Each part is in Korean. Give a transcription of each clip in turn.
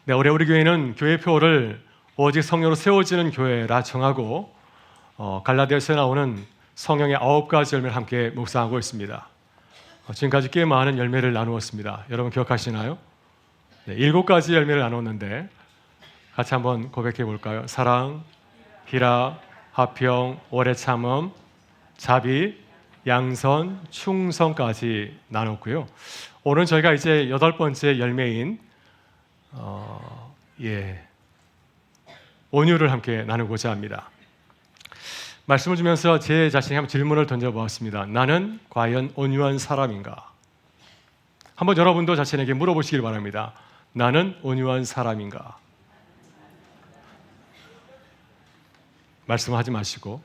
네, 올해 우리 교회는 교회표를 오직 성령으로 세워지는 교회라 정하고 갈라디아서에 나오는 성령의 9가지 열매를 함께 묵상하고 있습니다. 지금까지 꽤 많은 열매를 나누었습니다. 여러분 기억하시나요? 네, 7가지 열매를 나눴는데 같이 한번 고백해 볼까요? 사랑, 희락, 화평, 오래 참음, 자비, 양선, 충성까지 나눴고요. 오늘 저희가 이제 8번째 열매인 온유를 함께 나누고자 합니다. 말씀을 주면서 제 자신에게 한번 질문을 던져보았습니다. 나는 과연 온유한 사람인가? 한번 여러분도 자신에게 물어보시길 바랍니다. 나는 온유한 사람인가? 말씀하지 마시고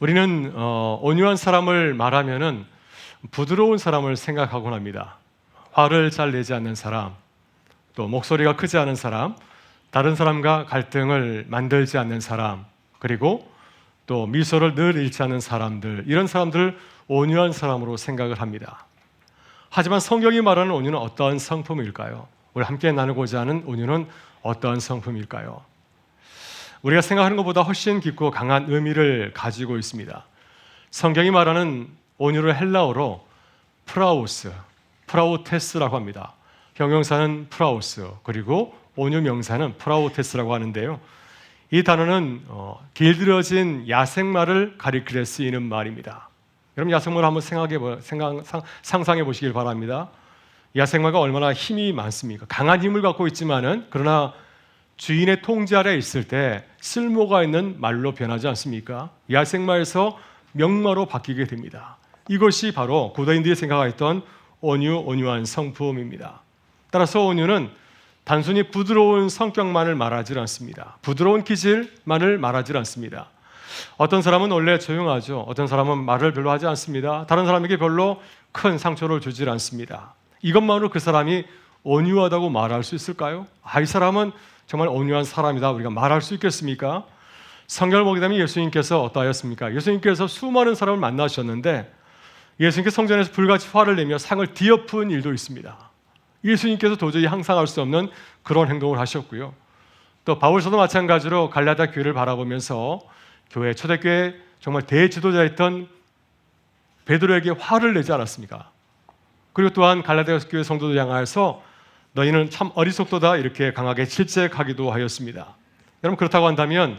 우리는 온유한 사람을 말하면은 부드러운 사람을 생각하곤 합니다. 화를 잘 내지 않는 사람, 또 목소리가 크지 않은 사람, 다른 사람과 갈등을 만들지 않는 사람, 그리고 또 미소를 늘 잃지 않는 사람들, 이런 사람들을 온유한 사람으로 생각을 합니다. 하지만 성경이 말하는 온유는 어떠한 성품일까요? 우리 함께 나누고자 하는 온유는 어떠한 성품일까요? 우리가 생각하는 것보다 훨씬 깊고 강한 의미를 가지고 있습니다. 성경이 말하는 온유를 헬라어로 프라우테스라고 합니다. 형용사는 프라우스, 그리고 온유 명사는 프라우테스라고 하는데요. 이 단어는 길들여진 야생마를 가리키려 쓰이는 말입니다. 여러분 야생마를 한번 상상해 보시길 바랍니다. 야생마가 얼마나 힘이 많습니까? 강한 힘을 갖고 있지만은 그러나 주인의 통제 아래 있을 때 쓸모가 있는 말로 변하지 않습니까? 야생마에서 명마로 바뀌게 됩니다. 이것이 바로 고대인들이 생각했던 온유한 성품입니다. 따라서 온유는 단순히 부드러운 성격만을 말하지 않습니다. 부드러운 기질만을 말하지 않습니다. 어떤 사람은 원래 조용하죠. 어떤 사람은 말을 별로 하지 않습니다. 다른 사람에게 별로 큰 상처를 주지 않습니다. 이것만으로 그 사람이 온유하다고 말할 수 있을까요? 이 사람은 정말 온유한 사람이다 우리가 말할 수 있겠습니까? 성경을 보게 되면 예수님께서 어떠하였습니까? 예수님께서 수많은 사람을 만나셨는데 예수님께서 성전에서 불같이 화를 내며 상을 뒤엎은 일도 있습니다. 예수님께서 도저히 항상할 수 없는 그런 행동을 하셨고요. 또 바울서도 마찬가지로 갈라디아 교회를 바라보면서 교회 초대교회 정말 대지도자였던 베드로에게 화를 내지 않았습니까? 그리고 또한 갈라디아 교회 성도들 향하여서 너희는 참 어리석도다 이렇게 강하게 질책하기도 하였습니다. 여러분 그렇다고 한다면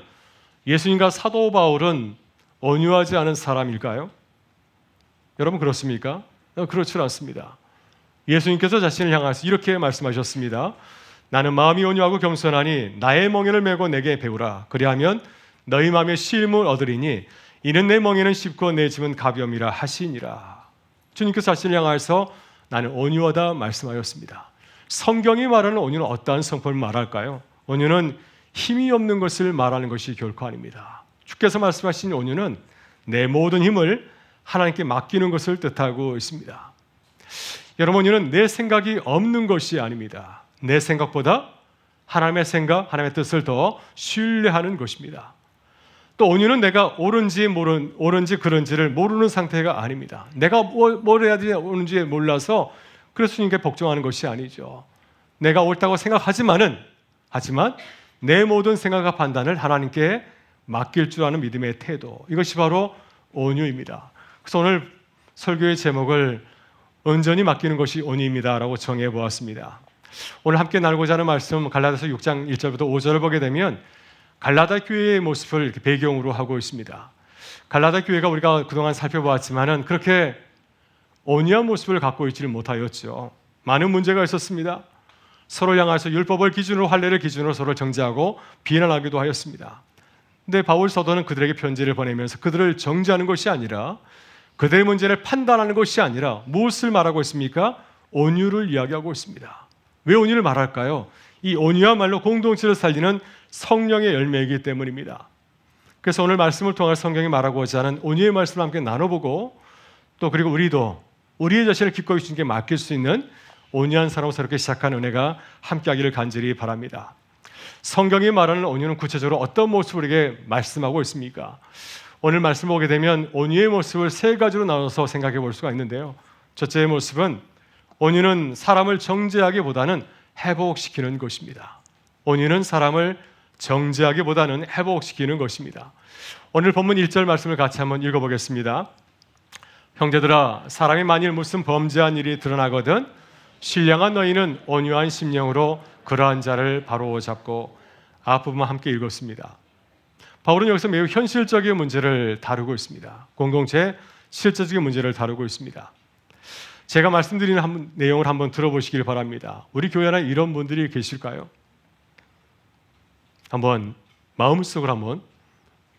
예수님과 사도 바울은 온유하지 않은 사람일까요? 여러분 그렇습니까? 그렇지 않습니다. 예수님께서 자신을 향해서 이렇게 말씀하셨습니다. 나는 마음이 온유하고 겸손하니 나의 멍에를 메고 내게 배우라. 그리하면 너희 마음에 쉼을 얻으리니 이는 내 멍에는 쉽고 내 짐은 가벼움이라 하시니라. 주님께서 자신을 향해서 나는 온유하다 말씀하셨습니다. 성경이 말하는 온유는 어떠한 성품을 말할까요? 온유는 힘이 없는 것을 말하는 것이 결코 아닙니다. 주께서 말씀하신 온유는 내 모든 힘을 하나님께 맡기는 것을 뜻하고 있습니다. 여러분 온유는 내 생각이 없는 것이 아닙니다. 내 생각보다 하나님의 생각, 하나님의 뜻을 더 신뢰하는 것입니다. 또 온유는 내가 옳은지 그른지를 모르는 상태가 아닙니다. 내가 뭘 해야 되는지 몰라서 그래서 주님께 복종하는 것이 아니죠. 내가 옳다고 생각하지만 내 모든 생각과 판단을 하나님께 맡길 줄 아는 믿음의 태도, 이것이 바로 온유입니다. 그래서 오늘 설교의 제목을 온전히 맡기는 것이 온유입니다라고 정해 보았습니다. 오늘 함께 나누고자 하는 말씀 갈라디아서 6장 1절부터 5절을 보게 되면 갈라디아 교회의 모습을 이렇게 배경으로 하고 있습니다. 갈라디아 교회가 우리가 그동안 살펴보았지만은 그렇게 온유한 모습을 갖고 있지를 못하였죠. 많은 문제가 있었습니다. 서로 향해서 율법을 기준으로 할례를 기준으로 서로 정죄하고 비난하기도 하였습니다. 근데 바울 사도는 그들에게 편지를 보내면서 그들을 정죄하는 것이 아니라 그들의 문제를 판단하는 것이 아니라 무엇을 말하고 있습니까? 온유를 이야기하고 있습니다. 왜 온유를 말할까요? 이 온유야말로 공동체를 살리는 성령의 열매이기 때문입니다. 그래서 오늘 말씀을 통해 성경이 말하고자 하는 온유의 말씀을 함께 나눠보고 또 그리고 우리도 우리의 자신을 기꺼이 주님께 맡길 수 있는 온유한 사람으로 새롭게 시작한 은혜가 함께하기를 간절히 바랍니다. 성경이 말하는 온유는 구체적으로 어떤 모습을 우리에게 말씀하고 있습니까? 오늘 말씀 보게 되면 온유의 모습을 세 가지로 나눠서 생각해 볼 수가 있는데요. 첫째의 모습은 온유는 사람을 정죄하기보다는 회복시키는 것입니다. 온유는 사람을 정죄하기보다는 회복시키는 것입니다. 오늘 본문 1절 말씀을 같이 한번 읽어보겠습니다. 형제들아, 사람이 만일 무슨 범죄한 일이 드러나거든 신령한 너희는 온유한 심령으로 그러한 자를 바로잡고. 앞부분만 함께 읽었습니다. 바울은 여기서 매우 현실적인 문제를 다루고 있습니다. 공동체의 실제적인 문제를 다루고 있습니다. 제가 말씀드리는 내용을 한번 들어보시길 바랍니다. 우리 교회 안에 이런 분들이 계실까요? 한번 마음속으로 한번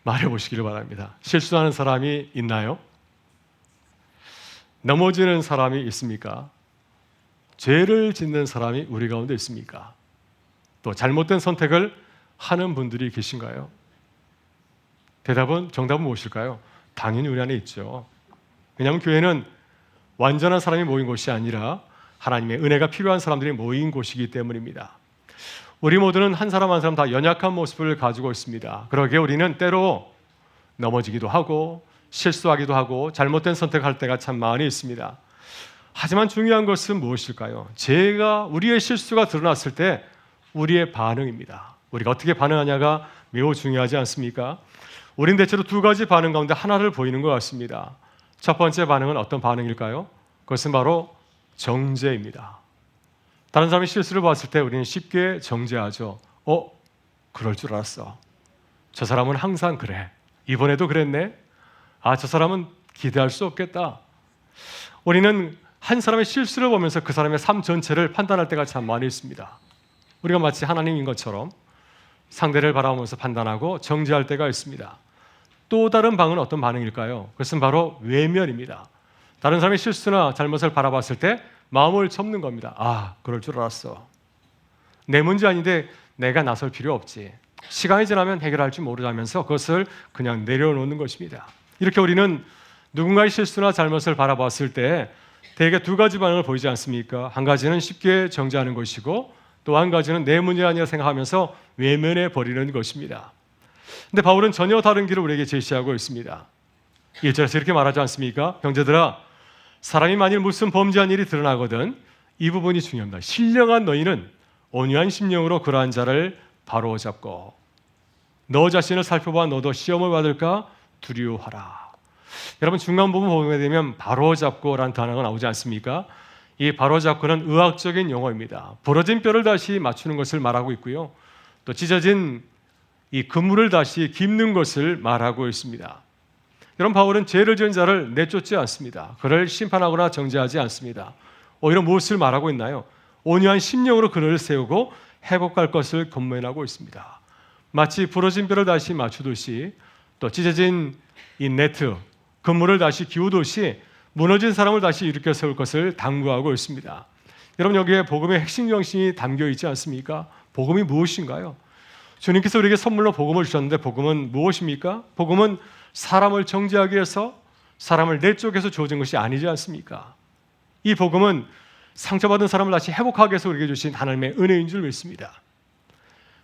말해보시기를 바랍니다. 실수하는 사람이 있나요? 넘어지는 사람이 있습니까? 죄를 짓는 사람이 우리 가운데 있습니까? 또 잘못된 선택을 하는 분들이 계신가요? 정답은 무엇일까요? 당연히 우리 안에 있죠. 왜냐하면 교회는 완전한 사람이 모인 곳이 아니라 하나님의 은혜가 필요한 사람들이 모인 곳이기 때문입니다. 우리 모두는 한 사람 한 사람 다 연약한 모습을 가지고 있습니다. 그러기에 우리는 때로 넘어지기도 하고 실수하기도 하고 잘못된 선택할 때가 참 많이 있습니다. 하지만 중요한 것은 무엇일까요? 우리의 실수가 드러났을 때 우리의 반응입니다. 우리가 어떻게 반응하냐가 매우 중요하지 않습니까? 우린 대체로 두 가지 반응 가운데 하나를 보이는 것 같습니다. 첫 번째 반응은 어떤 반응일까요? 그것은 바로 정죄입니다. 다른 사람이 실수를 봤을 때 우리는 쉽게 정죄하죠. 그럴 줄 알았어. 저 사람은 항상 그래. 이번에도 그랬네. 저 사람은 기대할 수 없겠다. 우리는 한 사람의 실수를 보면서 그 사람의 삶 전체를 판단할 때가 참 많이 있습니다. 우리가 마치 하나님인 것처럼 상대를 바라보면서 판단하고 정죄할 때가 있습니다. 또 다른 방은 어떤 반응일까요? 그것은 바로 외면입니다. 다른 사람의 실수나 잘못을 바라봤을 때 마음을 접는 겁니다. 그럴 줄 알았어. 내 문제 아닌데 내가 나설 필요 없지. 시간이 지나면 해결할 줄 모르자면서 그것을 그냥 내려놓는 것입니다. 이렇게 우리는 누군가의 실수나 잘못을 바라봤을 때 대개 두 가지 반응을 보이지 않습니까? 한 가지는 쉽게 정죄하는 것이고 또 한 가지는 내 문제 아니라 생각하면서 외면해 버리는 것입니다. 근데 바울은 전혀 다른 길을 우리에게 제시하고 있습니다. 1절에서 이렇게 말하지 않습니까? 형제들아, 사람이 만일 무슨 범죄한 일이 드러나거든 이 부분이 중요합니다. 신령한 너희는 온유한 심령으로 그러한 자를 바로잡고 너 자신을 살펴봐 너도 시험을 받을까 두려워하라. 여러분 중간 부분 보게 되면 바로잡고라는 단어가 나오지 않습니까? 이 바로잡고는 의학적인 용어입니다. 부러진 뼈를 다시 맞추는 것을 말하고 있고요. 또 찢어진 이 그물을 다시 깁는 것을 말하고 있습니다. 여러분 바울은 죄를 지은 자를 내쫓지 않습니다. 그를 심판하거나 정죄하지 않습니다. 오히려 무엇을 말하고 있나요? 온유한 심령으로 그를 세우고 회복할 것을 권면하고 있습니다. 마치 부러진 뼈를 다시 맞추듯이 또 찢어진 이 네트, 그물을 다시 기우듯이 무너진 사람을 다시 일으켜 세울 것을 당부하고 있습니다. 여러분 여기에 복음의 핵심 정신이 담겨 있지 않습니까? 복음이 무엇인가요? 주님께서 우리에게 선물로 복음을 주셨는데 복음은 무엇입니까? 복음은 사람을 정죄하기 위해서 사람을 내쫓아서 주어진 것이 아니지 않습니까? 이 복음은 상처받은 사람을 다시 회복하기 위해서 우리에게 주신 하나님의 은혜인 줄 믿습니다.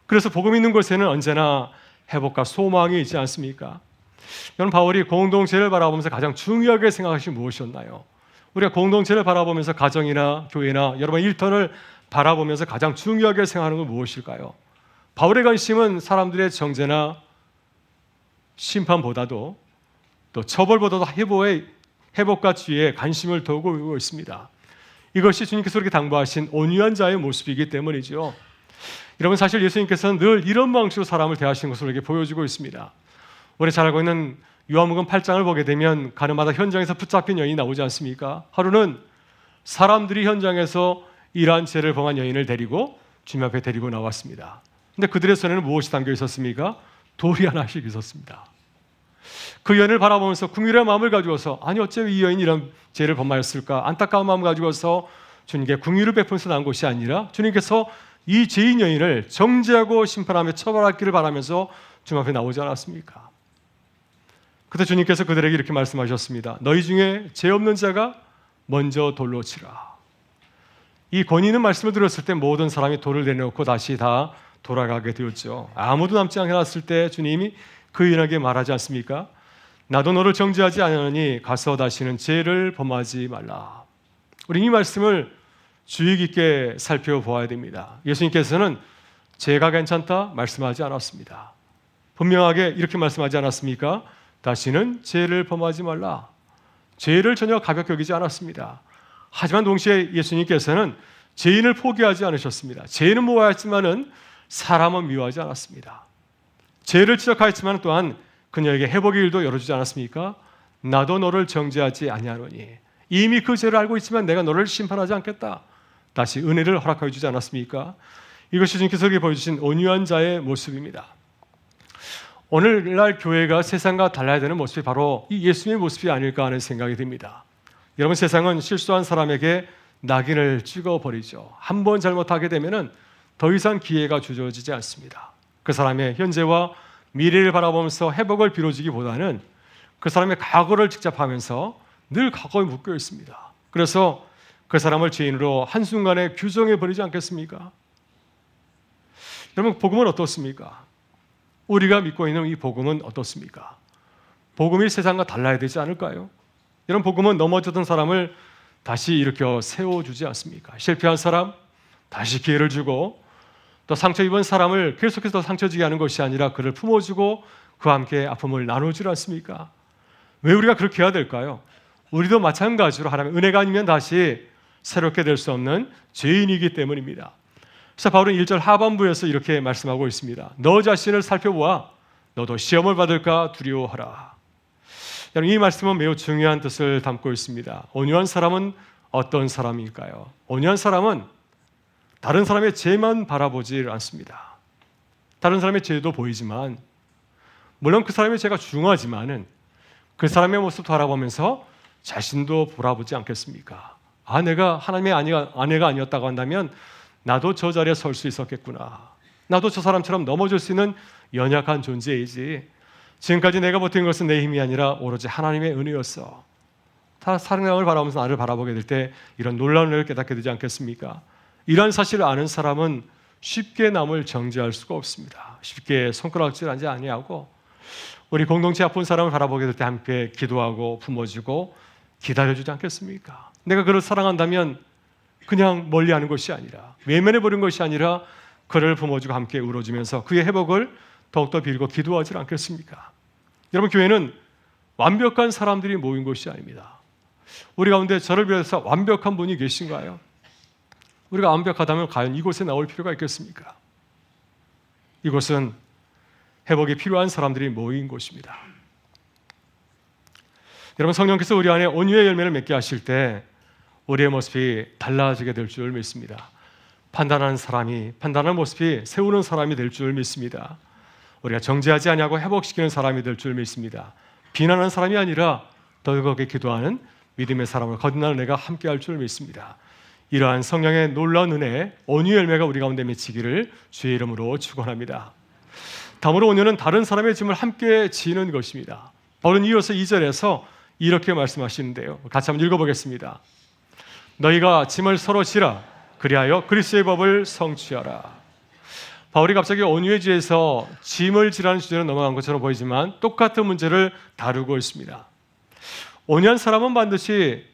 그래서 복음 있는 곳에는 언제나 회복과 소망이 있지 않습니까? 여러분 바울이 공동체를 바라보면서 가장 중요하게 생각하신 무엇이었나요? 우리가 공동체를 바라보면서 가정이나 교회나 여러분의 일터를 바라보면서 가장 중요하게 생각하는 건 무엇일까요? 바울의 관심은 사람들의 정죄나 심판보다도 또 처벌보다도 회복과 지혜에 관심을 두고 있습니다. 이것이 주님께서 이렇게 당부하신 온유한 자의 모습이기 때문이죠. 여러분 사실 예수님께서는 늘 이런 방식으로 사람을 대하시는 것을 우리에게 보여주고 있습니다. 우리 잘 알고 있는 요한복음 8장을 보게 되면 가는마다 현장에서 붙잡힌 여인이 나오지 않습니까? 하루는 사람들이 현장에서 이러한 죄를 범한 여인을 데리고 주님 앞에 데리고 나왔습니다. 근데 그들의 손에는 무엇이 담겨 있었습니까? 돌이 하나씩 있었습니다. 그 여인을 바라보면서 긍휼의 마음을 가지고서 어째 이 여인이 이런 죄를 범하였을까? 안타까운 마음을 가지고서 주님께 긍휼을 베풀면서 나온 것이 아니라 주님께서 이 죄인 여인을 정죄하고 심판하며 처벌하기를 바라면서 주님 앞에 나오지 않았습니까? 그때 주님께서 그들에게 이렇게 말씀하셨습니다. 너희 중에 죄 없는 자가 먼저 돌로 치라. 이 권위 있는 말씀을 들었을 때 모든 사람이 돌을 내려놓고 다시 다 돌아가게 되었죠. 아무도 남지 않게 놨을 때 주님이 그 여인에게 말하지 않습니까? 나도 너를 정죄하지 않으니 가서 다시는 죄를 범하지 말라. 우리 이 말씀을 주의 깊게 살펴보아야 됩니다. 예수님께서는 죄가 괜찮다 말씀하지 않았습니다. 분명하게 이렇게 말씀하지 않았습니까? 다시는 죄를 범하지 말라. 죄를 전혀 가볍게 여기지 않았습니다. 하지만 동시에 예수님께서는 죄인을 포기하지 않으셨습니다. 죄인은 모아했지만은 사람은 미워하지 않았습니다. 죄를 지적하였지만 또한 그녀에게 회복의 일도 열어주지 않았습니까? 나도 너를 정죄하지 아니하노니 이미 그 죄를 알고 있지만 내가 너를 심판하지 않겠다. 다시 은혜를 허락하여 주지 않았습니까? 이것이 주님께서 보여주신 온유한 자의 모습입니다. 오늘날 교회가 세상과 달라야 되는 모습이 바로 이 예수님의 모습이 아닐까 하는 생각이 듭니다. 여러분, 세상은 실수한 사람에게 낙인을 찍어버리죠. 한 번 잘못하게 되면 더 이상 기회가 주어지지 않습니다. 그 사람의 현재와 미래를 바라보면서 회복을 빌어주기보다는 그 사람의 과거를 직접하면서 늘 과거에 묶여 있습니다. 그래서 그 사람을 죄인으로 한순간에 규정해버리지 않겠습니까? 여러분, 복음은 어떻습니까? 우리가 믿고 있는 이 복음은 어떻습니까? 복음이 세상과 달라야 되지 않을까요? 이런 복음은 넘어졌던 사람을 다시 일으켜 세워주지 않습니까? 실패한 사람 다시 기회를 주고, 또 상처 입은 사람을 계속해서 상처지게 하는 것이 아니라 그를 품어주고 그와 함께 아픔을 나누지 않습니까? 왜 우리가 그렇게 해야 될까요? 우리도 마찬가지로 하나님의 은혜가 아니면 다시 새롭게 될 수 없는 죄인이기 때문입니다. 그래서 바울은 1절 하반부에서 이렇게 말씀하고 있습니다. 너 자신을 살펴보아 너도 시험을 받을까 두려워하라. 여러분, 이 말씀은 매우 중요한 뜻을 담고 있습니다. 온유한 사람은 어떤 사람일까요? 온유한 사람은 다른 사람의 죄만 바라보지 않습니다. 다른 사람의 죄도 보이지만, 물론 그 사람의 죄가 중하지만은 그 사람의 모습을 바라보면서 자신도 돌아보지 않겠습니까? 아, 내가 하나님의 아내가 아니었다고 한다면 나도 저 자리에 설 수 있었겠구나. 나도 저 사람처럼 넘어질 수 있는 연약한 존재이지. 지금까지 내가 버틴 것은 내 힘이 아니라 오로지 하나님의 은혜였어. 다 사랑을 바라보면서 나를 바라보게 될 때 이런 놀라운 은혜를 깨닫게 되지 않겠습니까? 이러한 사실을 아는 사람은 쉽게 남을 정죄할 수가 없습니다. 쉽게 손가락질하지 아니하고, 우리 공동체 아픈 사람을 바라보게 될 때 함께 기도하고 품어주고 기다려주지 않겠습니까? 내가 그를 사랑한다면 그냥 멀리하는 것이 아니라, 외면해버린 것이 아니라 그를 품어주고 함께 울어주면서 그의 회복을 더욱더 빌고 기도하지 않겠습니까? 여러분, 교회는 완벽한 사람들이 모인 것이 아닙니다. 우리 가운데 저를 비롯해서 완벽한 분이 계신가요? 우리가 완벽하다면 과연 이곳에 나올 필요가 있겠습니까? 이곳은 회복이 필요한 사람들이 모인 곳입니다. 여러분, 성령께서 우리 안에 온유의 열매를 맺게 하실 때 우리의 모습이 달라지게 될 줄 믿습니다. 판단하는 사람이, 판단하는 모습이 세우는 사람이 될 줄 믿습니다. 우리가 정죄하지 아니하고 회복시키는 사람이 될 줄 믿습니다. 비난하는 사람이 아니라 더욱더 기도하는 믿음의 사람을 거듭나는 은혜가 함께할 줄 믿습니다. 이러한 성령의 놀라운 은혜, 온유 열매가 우리 가운데 맺히기를 주의 이름으로 축원합니다. 다음으로 온유는 다른 사람의 짐을 함께 지는 것입니다. 바울은 이어서 2절에서 이렇게 말씀하시는데요. 같이 한번 읽어보겠습니다. 너희가 짐을 서로 지라, 그리하여 그리스도의 법을 성취하라. 바울이 갑자기 온유의 주에서 짐을 지라는 주제로 넘어간 것처럼 보이지만 똑같은 문제를 다루고 있습니다. 온유한 사람은 반드시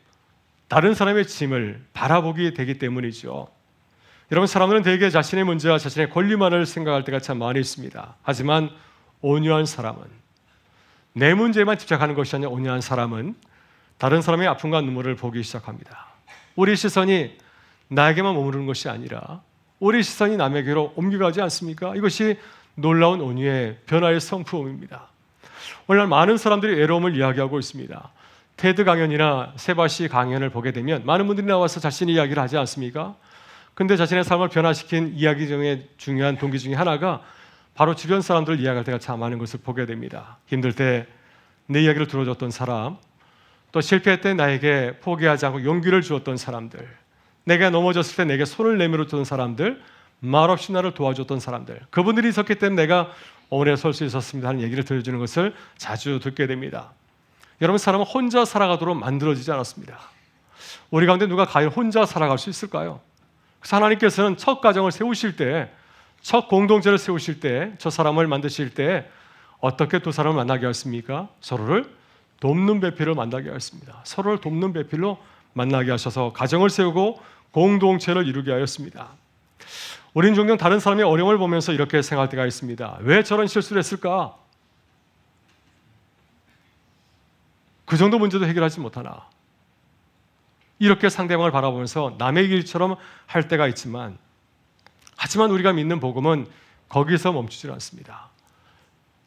다른 사람의 짐을 바라보게 되기 때문이죠. 여러분, 사람들은 대개 자신의 문제와 자신의 권리만을 생각할 때가 참 많이 있습니다. 하지만 온유한 사람은, 내 문제만 집착하는 것이 아니라 온유한 사람은 다른 사람의 아픔과 눈물을 보기 시작합니다. 우리 시선이 나에게만 머무르는 것이 아니라 우리 시선이 남에게로 옮겨가지 않습니까? 이것이 놀라운 온유의 변화의 성품입니다. 오늘날 많은 사람들이 외로움을 이야기하고 있습니다. 테드 강연이나 세바시 강연을 보게 되면 많은 분들이 나와서 자신의 이야기를 하지 않습니까? 근데 자신의 삶을 변화시킨 이야기 중에 중요한 동기 중에 하나가 바로 주변 사람들을 이야기할 때가 참 많은 것을 보게 됩니다. 힘들 때 내 이야기를 들어줬던 사람, 또 실패할 때 나에게 포기하지 않고 용기를 주었던 사람들, 내가 넘어졌을 때 내게 손을 내밀어 줬던 사람들, 말없이 나를 도와줬던 사람들, 그분들이 있었기 때문에 내가 오늘에 설 수 있었습니다 하는 얘기를 들려주는 것을 자주 듣게 됩니다. 여러분, 사람은 혼자 살아가도록 만들어지지 않았습니다. 우리 가운데 누가 과연 혼자 살아갈 수 있을까요? 그래서 하나님께서는 첫 가정을 세우실 때, 첫 공동체를 세우실 때, 첫 사람을 만드실 때 어떻게 두 사람을 만나게 하셨습니까? 서로를 돕는 배필로 만나게 하셨습니다. 서로를 돕는 배필로 만나게 하셔서 가정을 세우고 공동체를 이루게 하였습니다. 우린 종종 다른 사람의 어려움을 보면서 이렇게 생각할 때가 있습니다. 왜 저런 실수를 했을까? 그 정도 문제도 해결하지 못하나? 이렇게 상대방을 바라보면서 남의 일처럼 할 때가 있지만, 하지만 우리가 믿는 복음은 거기서 멈추지 않습니다.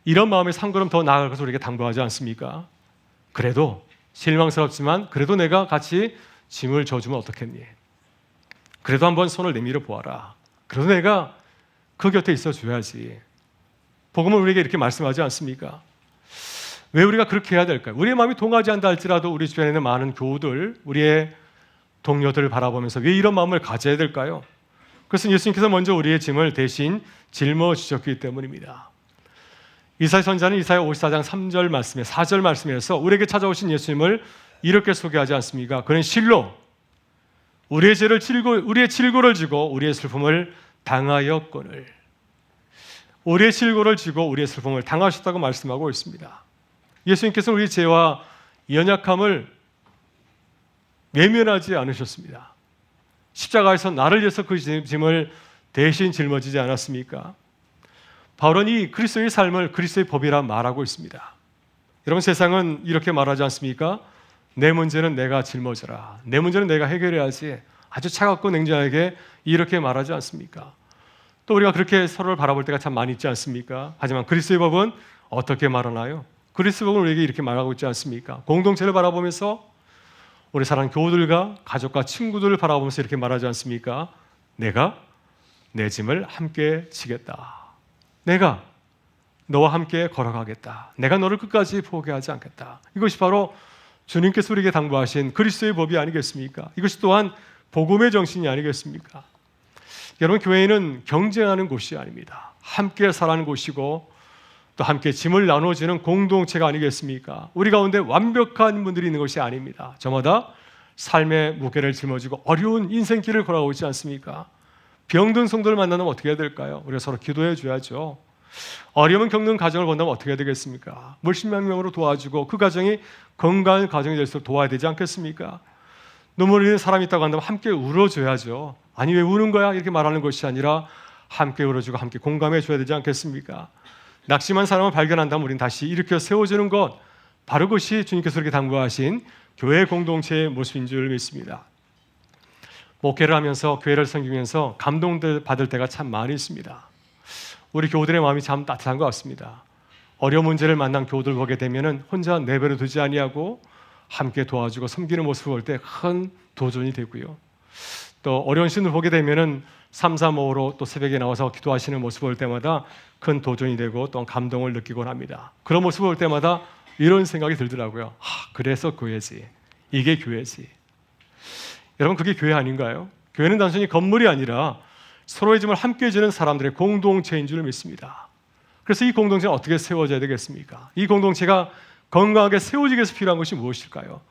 이런 마음에 한 걸음 더 나아갈 것을 우리에게 당부하지 않습니까? 그래도 실망스럽지만 그래도 내가 같이 짐을 져주면 어떻겠니? 그래도 한번 손을 내밀어 보아라. 그래도 내가 그 곁에 있어 줘야지. 복음은 우리에게 이렇게 말씀하지 않습니까? 왜 우리가 그렇게 해야 될까요? 우리의 마음이 동하지 않다 할지라도 우리 주변에 있는 많은 교우들, 우리의 동료들을 바라보면서 왜 이런 마음을 가져야 될까요? 그것은 예수님께서 먼저 우리의 짐을 대신 짊어지셨기 때문입니다. 이사야 선지자는 이사야 54장 3절 말씀에 4절 말씀에서 우리에게 찾아오신 예수님을 이렇게 소개하지 않습니까? 그는 실로 우리의 죄를 질고 우리의 질고를 지고 우리의 슬픔을 당하였거늘. 우리의 질고를 지고 우리의 슬픔을 당하셨다고 말씀하고 있습니다. 예수님께서는 우리의 죄와 연약함을 외면하지 않으셨습니다. 십자가에서 나를 위해서 그 짐을 대신 짊어지지 않았습니까? 바울은 이 그리스도의 삶을 그리스도의 법이라 말하고 있습니다. 여러분, 세상은 이렇게 말하지 않습니까? 내 문제는 내가 짊어져라. 내 문제는 내가 해결해야지. 아주 차갑고 냉정하게 이렇게 말하지 않습니까? 또 우리가 그렇게 서로를 바라볼 때가 참 많이 있지 않습니까? 하지만 그리스도의 법은 어떻게 말하나요? 그리스도의 법은 우리에게 이렇게 말하고 있지 않습니까? 공동체를 바라보면서 우리 사랑하는 교우들과 가족과 친구들을 바라보면서 이렇게 말하지 않습니까? 내가 내 짐을 함께 지겠다. 내가 너와 함께 걸어가겠다. 내가 너를 끝까지 포기하지 않겠다. 이것이 바로 주님께서 우리에게 당부하신 그리스도의 법이 아니겠습니까? 이것이 또한 복음의 정신이 아니겠습니까? 여러분, 교회는 경쟁하는 곳이 아닙니다. 함께 살아가는 곳이고 또 함께 짐을 나눠주는 공동체가 아니겠습니까? 우리 가운데 완벽한 분들이 있는 것이 아닙니다. 저마다 삶의 무게를 짊어지고 어려운 인생길을 걸어가고 있지 않습니까? 병든 성도를 만나면 어떻게 해야 될까요? 우리가 서로 기도해 줘야죠. 어려움을 겪는 가정을 본다면 어떻게 해야 되겠습니까? 물심양명으로 도와주고 그 가정이 건강한 가정이 될 수 있도록 도와야 되지 않겠습니까? 눈물 흘리는 사람이 있다고 한다면 함께 울어줘야죠. 아니 왜 우는 거야? 이렇게 말하는 것이 아니라 함께 울어주고 함께 공감해 줘야 되지 않겠습니까? 낙심한 사람을 발견한다면 우리는 다시 일으켜 세워주는 것, 바로 그것이 주님께서 이렇게 당부하신 교회 공동체의 모습인 줄 믿습니다. 목회를 하면서 교회를 섬기면서 감동받을 때가 참 많이 있습니다. 우리 교우들의 마음이 참 따뜻한 것 같습니다. 어려운 문제를 만난 교우들 보게 되면 혼자 내버려 두지 아니하고 함께 도와주고 섬기는 모습을 볼 때 큰 도전이 되고요. 또 어려운 신을 보게 되면 삼삼오오로 또 새벽에 나와서 기도하시는 모습을 볼 때마다 큰 도전이 되고 또 감동을 느끼곤 합니다. 그런 모습을 볼 때마다 이런 생각이 들더라고요. 그래서 교회지. 이게 교회지. 여러분, 그게 교회 아닌가요? 교회는 단순히 건물이 아니라 서로의 짐을 함께 지는 사람들의 공동체인 줄 믿습니다. 그래서 이 공동체는 어떻게 세워져야 되겠습니까? 이 공동체가 건강하게 세워지기 위해서 필요한 것이 무엇일까요?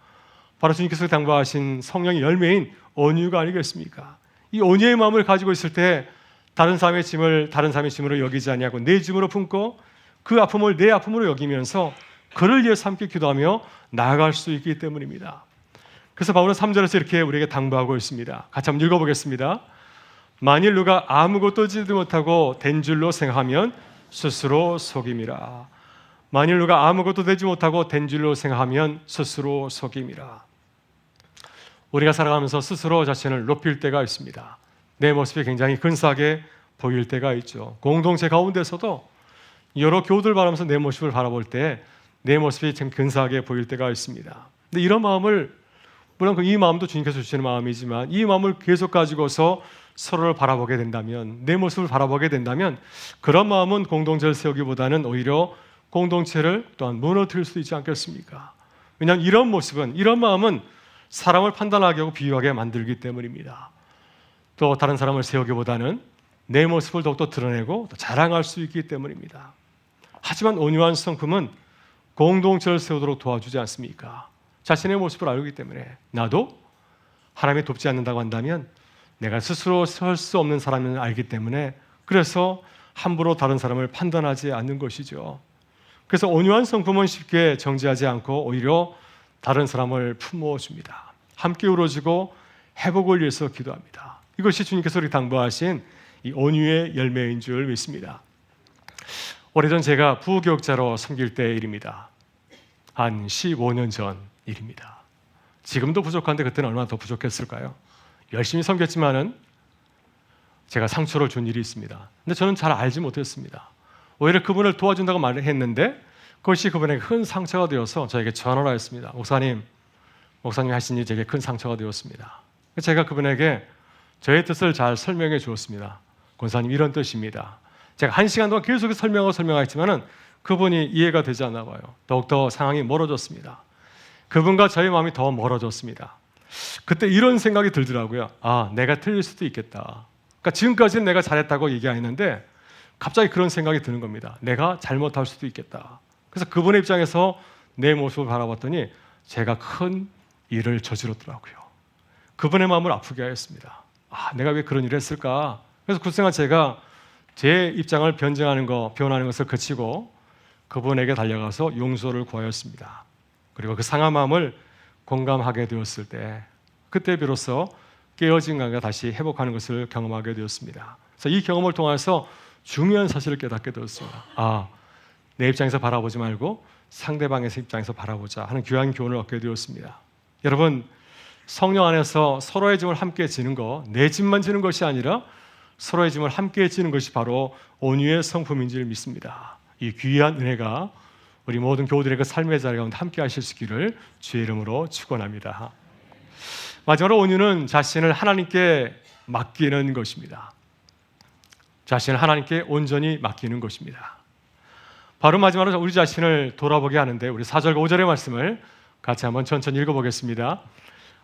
바로 주님께서 당부하신 성령의 열매인 온유가 아니겠습니까? 이 온유의 마음을 가지고 있을 때 다른 사람의 짐으로 여기지 아니하고 내 짐으로 품고 그 아픔을 내 아픔으로 여기면서 그를 위해서 함께 기도하며 나아갈 수 있기 때문입니다. 그래서 바울은 3절에서 이렇게 우리에게 당부하고 있습니다. 같이 한번 읽어보겠습니다. 만일 누가 아무것도 지도 못하고 된 줄로 생각하면 스스로 속임이라. 만일 누가 아무것도 되지 못하고 된 줄로 생각하면 스스로 속임이라. 우리가 살아가면서 스스로 자신을 높일 때가 있습니다. 내 모습이 굉장히 근사하게 보일 때가 있죠. 공동체 가운데서도 여러 교우들 바라면서 내 모습을 바라볼 때 내 모습이 참 근사하게 보일 때가 있습니다. 근데 이런 마음을, 물론 이 마음도 주님께서 주시는 마음이지만 이 마음을 계속 가지고서 서로를 바라보게 된다면, 내 모습을 바라보게 된다면 그런 마음은 공동체를 세우기보다는 오히려 공동체를 또한 무너뜨릴 수도 있지 않겠습니까? 왜냐하면 이런 모습은, 이런 마음은 사람을 판단하게 하고 비유하게 만들기 때문입니다. 또 다른 사람을 세우기보다는 내 모습을 더욱더 드러내고 또 자랑할 수 있기 때문입니다. 하지만 온유한 성품은 공동체를 세우도록 도와주지 않습니까? 자신의 모습을 알기 때문에 나도 하나님이 돕지 않는다고 한다면 내가 스스로 설 수 없는 사람을 알기 때문에 그래서 함부로 다른 사람을 판단하지 않는 것이죠. 그래서 온유한 성품은 쉽게 정지하지 않고 오히려 다른 사람을 품어줍니다. 함께 울어주고 회복을 위해서 기도합니다. 이것이 주님께서 우리 당부하신 이 온유의 열매인 줄 믿습니다. 오래전 제가 부교육자로 섬길 때의 일입니다. 한 15년 전 일입니다. 지금도 부족한데 그때는 얼마나 더 부족했을까요? 열심히 섬겼지만은 제가 상처를 준 일이 있습니다. 근데 저는 잘 알지 못했습니다. 오히려 그분을 도와준다고 말을 했는데 그것이 그분에게 큰 상처가 되어서 저에게 전화를 했습니다. 목사님 하신 일이 제게 큰 상처가 되었습니다. 제가 그분에게 저의 뜻을 잘 설명해 주었습니다. 권사님 이런 뜻입니다. 제가 1시간 동안 계속 설명했지만은 그분이 이해가 되지 않나 봐요. 더욱더 상황이 멀어졌습니다. 그분과 저의 마음이 더 멀어졌습니다. 그때 이런 생각이 들더라고요. 내가 틀릴 수도 있겠다. 그러니까 지금까지는 내가 잘했다고 얘기했는데 갑자기 그런 생각이 드는 겁니다. 내가 잘못할 수도 있겠다. 그래서 그분의 입장에서 내 모습을 바라봤더니 제가 큰 일을 저질렀더라고요. 그분의 마음을 아프게 하였습니다. 내가 왜 그런 일을 했을까? 그래서 그 순간 제가 제 입장을 변하는 것을 그치고 그분에게 달려가서 용서를 구하였습니다. 그리고 그 상한 마음을 공감하게 되었을 때 그때 비로소 깨어진 관계가 다시 회복하는 것을 경험하게 되었습니다. 그래서 이 경험을 통해서 중요한 사실을 깨닫게 되었습니다. 내 입장에서 바라보지 말고 상대방의 입장에서 바라보자 하는 귀한 교훈을 얻게 되었습니다. 여러분, 성령 안에서 서로의 짐을 함께 지는 거, 내 짐만 지는 것이 아니라 서로의 짐을 함께 지는 것이 바로 온유의 성품인 줄 믿습니다. 이 귀한 은혜가 우리 모든 교우들의 그 삶의 자리 가운데 함께 하실 수 있기를 주의 이름으로 축원합니다. 마지막으로 온유는 자신을 하나님께 맡기는 것입니다. 자신을 하나님께 온전히 맡기는 것입니다. 바로 마지막으로 우리 자신을 돌아보게 하는데 우리 4절과 5절의 말씀을 같이 한번 천천히 읽어보겠습니다.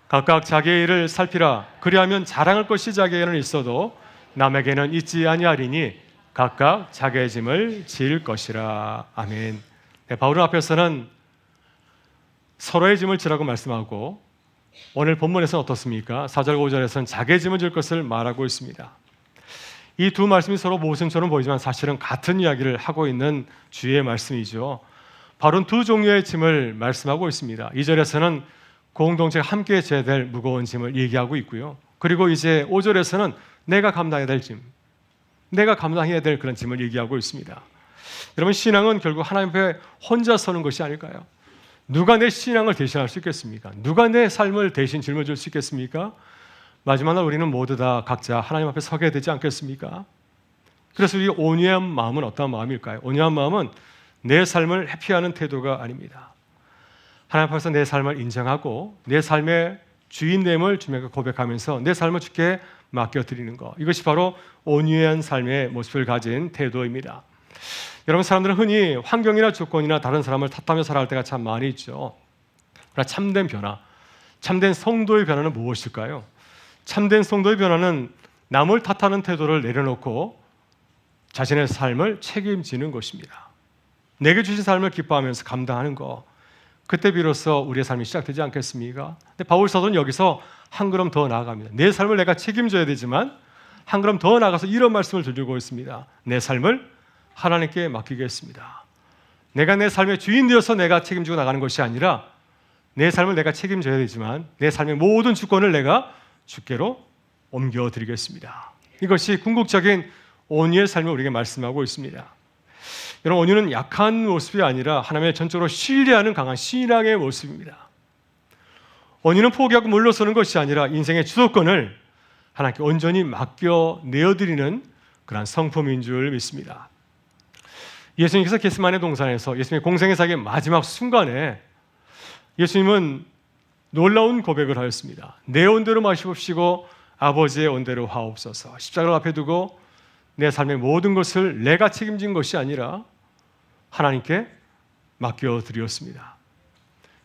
각각 자기의 일을 살피라. 그리하면 자랑할 것이 자기에게는 있어도 남에게는 있지 아니하리니 각각 자기의 짐을 지을 것이라. 아멘. 바울은 앞에서는 서로의 짐을 지라고 말씀하고 오늘 본문에서는 어떻습니까? 4절 5절에서는 자기의 짐을 질 것을 말하고 있습니다. 이 두 말씀이 서로 모순처럼 보이지만 사실은 같은 이야기를 하고 있는 주의 말씀이죠. 바울은 두 종류의 짐을 말씀하고 있습니다. 2절에서는 공동체가 함께 져야 될 무거운 짐을 얘기하고 있고요. 그리고 이제 5절에서는 내가 감당해야 될 짐, 내가 감당해야 될 그런 짐을 얘기하고 있습니다. 여러분, 신앙은 결국 하나님 앞에 혼자 서는 것이 아닐까요? 누가 내 신앙을 대신할 수 있겠습니까? 누가 내 삶을 대신 짊어질 수 있겠습니까? 마지막 날 우리는 모두 다 각자 하나님 앞에 서게 되지 않겠습니까? 그래서 이 온유한 마음은 어떤 마음일까요? 온유한 마음은 내 삶을 회피하는 태도가 아닙니다. 하나님 앞에서 내 삶을 인정하고 내 삶의 주인됨을 주님께 고백하면서 내 삶을 주께 맡겨드리는 것, 이것이 바로 온유한 삶의 모습을 가진 태도입니다. 여러분, 사람들은 흔히 환경이나 조건이나 다른 사람을 탓하며 살아갈 때가 참 많이 있죠. 그러나 참된 변화, 참된 성도의 변화는 무엇일까요? 참된 성도의 변화는 남을 탓하는 태도를 내려놓고 자신의 삶을 책임지는 것입니다. 내게 주신 삶을 기뻐하면서 감당하는 것, 그때 비로소 우리의 삶이 시작되지 않겠습니까? 근데 바울 사도는 여기서 한 걸음 더 나아갑니다. 내 삶을 내가 책임져야 되지만 한 걸음 더 나아가서 이런 말씀을 드리고 있습니다. 내 삶을 하나님께 맡기겠습니다. 내가 내 삶의 주인 되어서 내가 책임지고 나가는 것이 아니라 내 삶을 내가 책임져야 되지만 내 삶의 모든 주권을 내가 주께로 옮겨드리겠습니다. 이것이 궁극적인 온유의 삶을 우리에게 말씀하고 있습니다. 여러분, 온유는 약한 모습이 아니라 하나님을 전적으로 신뢰하는 강한 신앙의 모습입니다. 온유는 포기하고 물러서는 것이 아니라 인생의 주도권을 하나님께 온전히 맡겨 내어드리는 그런 성품인 줄 믿습니다. 예수님께서 겟세마네 동산에서 예수님의 공생의 사역의 마지막 순간에 예수님은 놀라운 고백을 하였습니다. 내 온대로 마시옵시고 아버지의 온대로 하옵소서. 십자가를 앞에 두고 내 삶의 모든 것을 내가 책임진 것이 아니라 하나님께 맡겨드렸습니다.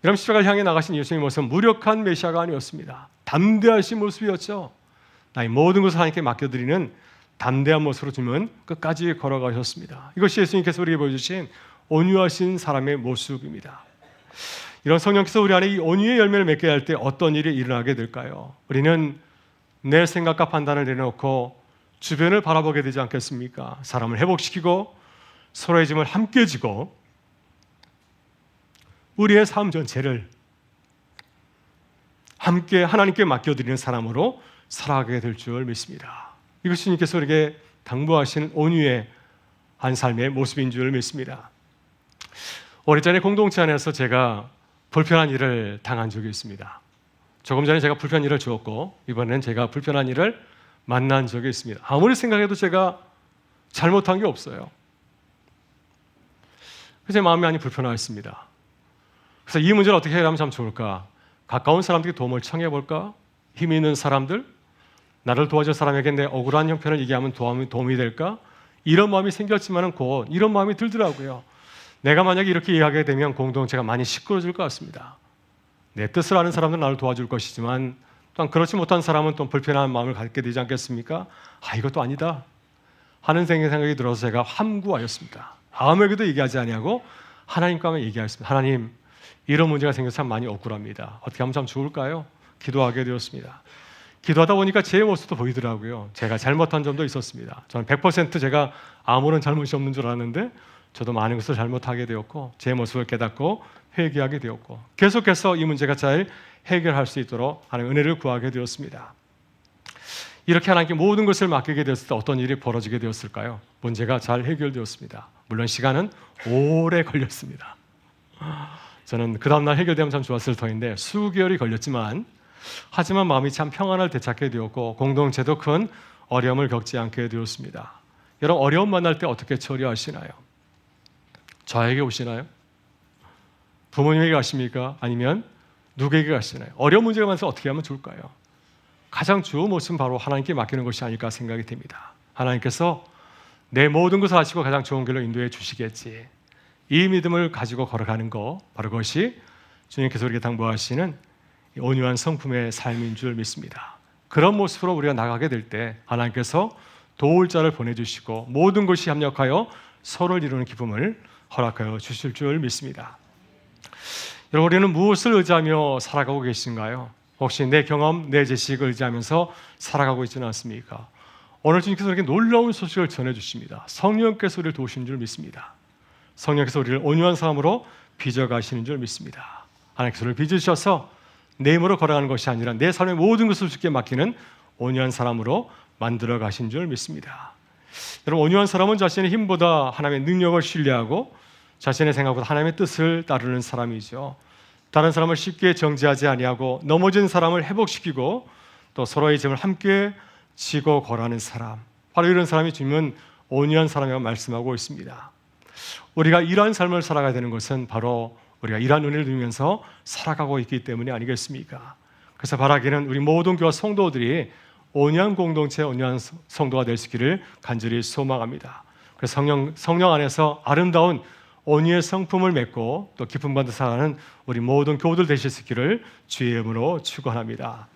여러분, 십자가를 향해 나가신 예수님의 모습은 무력한 메시아가 아니었습니다. 담대하신 모습이었죠. 나의 모든 것을 하나님께 맡겨드리는 담대한 모습으로 주님은 끝까지 걸어가셨습니다. 이것이 예수님께서 우리에게 보여주신 온유하신 사람의 모습입니다. 이런 성령께서 우리 안에 이 온유의 열매를 맺게 할 때 어떤 일이 일어나게 될까요? 우리는 내 생각과 판단을 내려놓고 주변을 바라보게 되지 않겠습니까? 사람을 회복시키고 서로의 짐을 함께 지고 우리의 삶 전체를 함께 하나님께 맡겨드리는 사람으로 살아가게 될 줄 믿습니다. 이것이 주님께서 우리에게 당부하시는 온유의 한 삶의 모습인 줄 믿습니다. 오래전에 공동체 안에서 제가 불편한 일을 당한 적이 있습니다. 조금 전에 제가 불편한 일을 주었고 이번에는 제가 불편한 일을 만난 적이 있습니다. 아무리 생각해도 제가 잘못한 게 없어요. 그래서 제 마음이 많이 불편하였습니다. 그래서 이 문제를 어떻게 해결하면 참 좋을까? 가까운 사람들에게 도움을 청해 볼까? 힘이 있는 사람들? 나를 도와줄 사람에게 내 억울한 형편을 얘기하면 도움이 될까? 이런 마음이 생겼지만은 곧 이런 마음이 들더라고요. 내가 만약에 이렇게 이야기하게 되면 공동체가 많이 시끄러질 것 같습니다. 내 뜻을 아는 사람들은 나를 도와줄 것이지만 또한 그렇지 못한 사람은 또 불편한 마음을 갖게 되지 않겠습니까? 이것도 아니다 하는 생각이 들어서 제가 함구하였습니다. 아무에게도 얘기하지 아니하고 하나님과만 얘기하였습니다. 하나님, 이런 문제가 생겨서 참 많이 억울합니다. 어떻게 하면 참 좋을까요? 기도하게 되었습니다. 기도하다 보니까 제 모습도 보이더라고요. 제가 잘못한 점도 있었습니다. 저는 100% 제가 아무런 잘못이 없는 줄 알았는데 저도 많은 것을 잘못하게 되었고 제 모습을 깨닫고 회개하게 되었고 계속해서 이 문제가 잘 해결할 수 있도록 하나님의 은혜를 구하게 되었습니다. 이렇게 하나님께 모든 것을 맡기게 되었을 때 어떤 일이 벌어지게 되었을까요? 문제가 잘 해결되었습니다. 물론 시간은 오래 걸렸습니다. 저는 그 다음날 해결되면 참 좋았을 터인데 수개월이 걸렸지만 하지만 마음이 참 평안을 되찾게 되었고 공동체도 큰 어려움을 겪지 않게 되었습니다. 여러분, 어려움 만날 때 어떻게 처리하시나요? 저에게 오시나요? 부모님에게 가십니까? 아니면 누구에게 가시나요? 어려운 문제가 많아서 어떻게 하면 좋을까요? 가장 좋은 모습은 바로 하나님께 맡기는 것이 아닐까 생각이 됩니다. 하나님께서 내 모든 것을 아시고 가장 좋은 길로 인도해 주시겠지. 이 믿음을 가지고 걸어가는 거, 바로 그것이 주님께서 우리에게 당부하시는 온유한 성품의 삶인 줄 믿습니다. 그런 모습으로 우리가 나가게 될 때 하나님께서 도울 자를 보내주시고 모든 것이 협력하여 서로를 이루는 기쁨을 허락하여 주실 줄 믿습니다. 여러분, 우리는 무엇을 의지하며 살아가고 계신가요? 혹시 내 경험, 내 지식을 의지하면서 살아가고 있지는 않습니까? 오늘 주님께서 우리에게 놀라운 소식을 전해주십니다. 성령께서 우리를 도우시는 줄 믿습니다. 성령께서 우리를 온유한 사람으로 빚어가시는 줄 믿습니다. 하나님께서 우리를 빚으셔서 내 힘으로 걸어가는 것이 아니라 내 삶의 모든 것을 주께 맡기는 온유한 사람으로 만들어 가신 줄 믿습니다. 여러분, 온유한 사람은 자신의 힘보다 하나님의 능력을 신뢰하고 자신의 생각보다 하나님의 뜻을 따르는 사람이죠. 다른 사람을 쉽게 정죄하지 아니하고 넘어진 사람을 회복시키고 또 서로의 짐을 함께 지고 걸어가는 사람, 바로 이런 사람이 주님은 온유한 사람이라고 말씀하고 있습니다. 우리가 이러한 삶을 살아가야 되는 것은 바로 우리가 이러한 은혜를 누리면서 살아가고 있기 때문이 아니겠습니까? 그래서 바라기는 우리 모든 교회 성도들이 온유한 공동체, 온유한 성도가 될 수 있기를 간절히 소망합니다. 그래서 성령 안에서 아름다운 온유의 성품을 맺고 또 기쁨 받는 살아가는 우리 모든 교우들 되실 수 있기를 주의 이름으로 축원합니다.